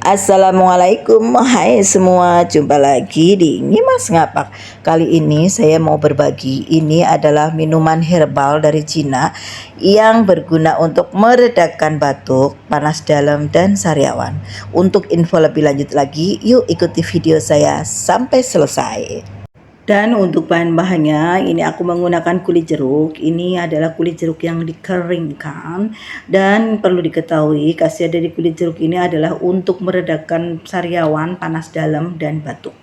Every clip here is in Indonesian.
Assalamualaikum, hai semua, jumpa lagi di Nyimas Ngapak. Kali ini saya mau berbagi, ini adalah minuman herbal dari Cina yang berguna untuk meredakan batuk, panas dalam, dan sariawan. Untuk info lebih lanjut lagi, yuk ikuti video saya sampai selesai. Dan untuk bahan-bahannya, ini aku menggunakan kulit jeruk. Ini adalah kulit jeruk yang dikeringkan. Dan perlu diketahui, khasiat dari kulit jeruk ini adalah untuk meredakan sariawan, panas dalam, dan batuk.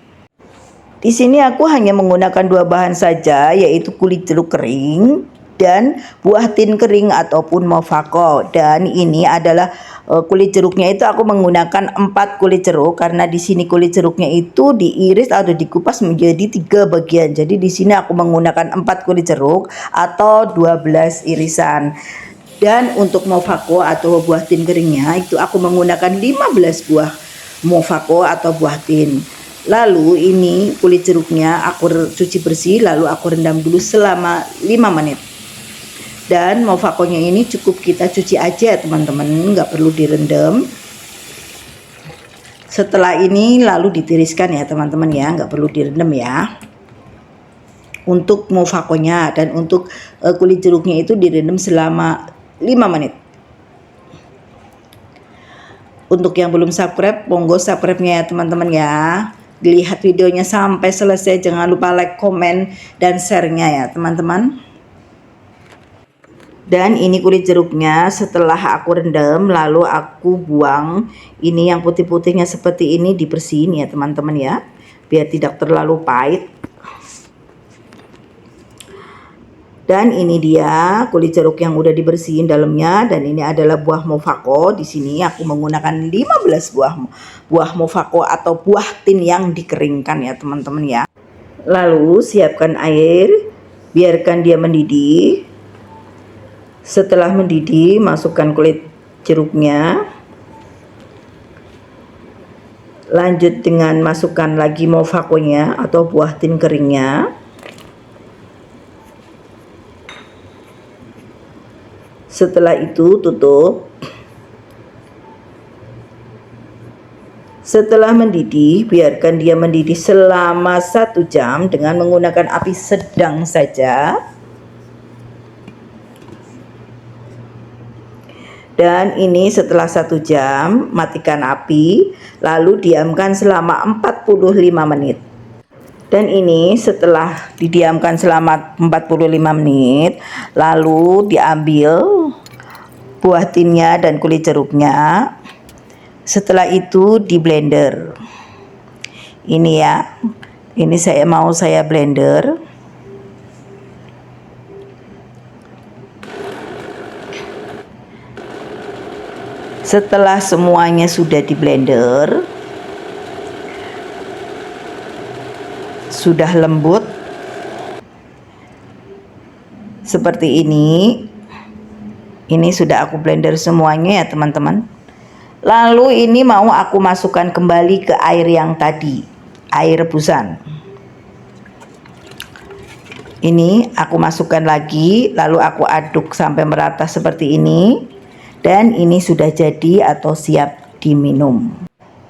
Di sini aku hanya menggunakan dua bahan saja, yaitu kulit jeruk kering dan buah tin kering ataupun mofako. Dan ini adalah kulit jeruknya itu aku menggunakan 4 kulit jeruk, karena di sini kulit jeruknya itu diiris atau dikupas menjadi 3 bagian. Jadi di sini aku menggunakan 4 kulit jeruk atau 12 irisan. Dan untuk mofako atau buah tin keringnya itu aku menggunakan 15 buah mofako atau buah tin. Lalu ini kulit jeruknya aku cuci bersih, lalu aku rendam dulu selama 5 menit. Dan mofakonya ini cukup kita cuci aja teman-teman, nggak perlu direndam. Setelah ini lalu ditiriskan ya teman-teman ya, nggak perlu direndam ya. Untuk mofakonya dan untuk kulit jeruknya itu direndam selama 5 menit. Untuk yang belum subscribe, monggo subscribe-nya ya teman-teman ya. Dilihat videonya sampai selesai, jangan lupa like, komen, dan share-nya ya teman-teman. Dan ini kulit jeruknya setelah aku rendam lalu aku buang. Ini yang putih-putihnya seperti ini dibersihin ya teman-teman ya, biar tidak terlalu pahit. Dan ini dia kulit jeruk yang udah dibersihin dalamnya. Dan ini adalah buah mofako. Di sini aku menggunakan 15 buah mofako atau buah tin yang dikeringkan ya teman-teman ya. Lalu siapkan air, biarkan dia mendidih. Setelah mendidih, masukkan kulit jeruknya. Lanjut dengan masukkan lagi mofakonya atau buah tin keringnya. Setelah itu tutup. Setelah mendidih, biarkan dia mendidih selama 1 jam dengan menggunakan api sedang saja. Dan ini setelah 1 jam, matikan api, lalu diamkan selama 45 menit. Dan ini setelah didiamkan selama 45 menit, lalu diambil buah tinnya dan kulit jeruknya. Setelah itu di blender. Ini ya, ini saya blender. Setelah semuanya sudah di blender, sudah lembut seperti ini sudah aku blender semuanya ya teman-teman. Lalu ini mau aku masukkan kembali ke air yang tadi, air rebusan. Ini aku masukkan lagi, lalu aku aduk sampai merata seperti ini. Dan ini sudah jadi atau siap diminum.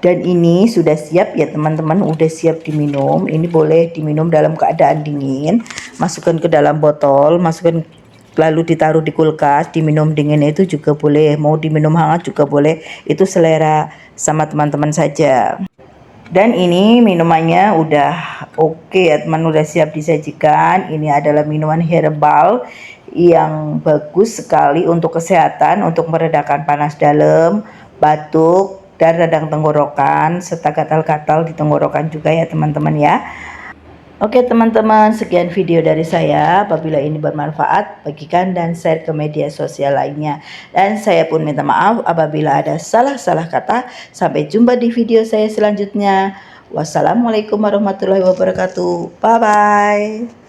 Dan ini sudah siap ya teman-teman, udah siap diminum. Ini boleh diminum dalam keadaan dingin. Masukkan ke dalam botol, masukkan lalu ditaruh di kulkas, diminum dingin itu juga boleh. Mau diminum hangat juga boleh. Itu selera sama teman-teman saja. Dan ini minumannya udah oke ya teman, udah siap disajikan. Ini adalah minuman herbal yang bagus sekali untuk kesehatan, untuk meredakan panas dalam, batuk, dan radang tenggorokan, serta gatal-gatal di tenggorokan juga ya teman-teman ya. Oke teman-teman, sekian video dari saya. Apabila ini bermanfaat, bagikan dan share ke media sosial lainnya. Dan saya pun minta maaf apabila ada salah-salah kata. Sampai jumpa di video saya selanjutnya. Wassalamualaikum warahmatullahi wabarakatuh. Bye-bye.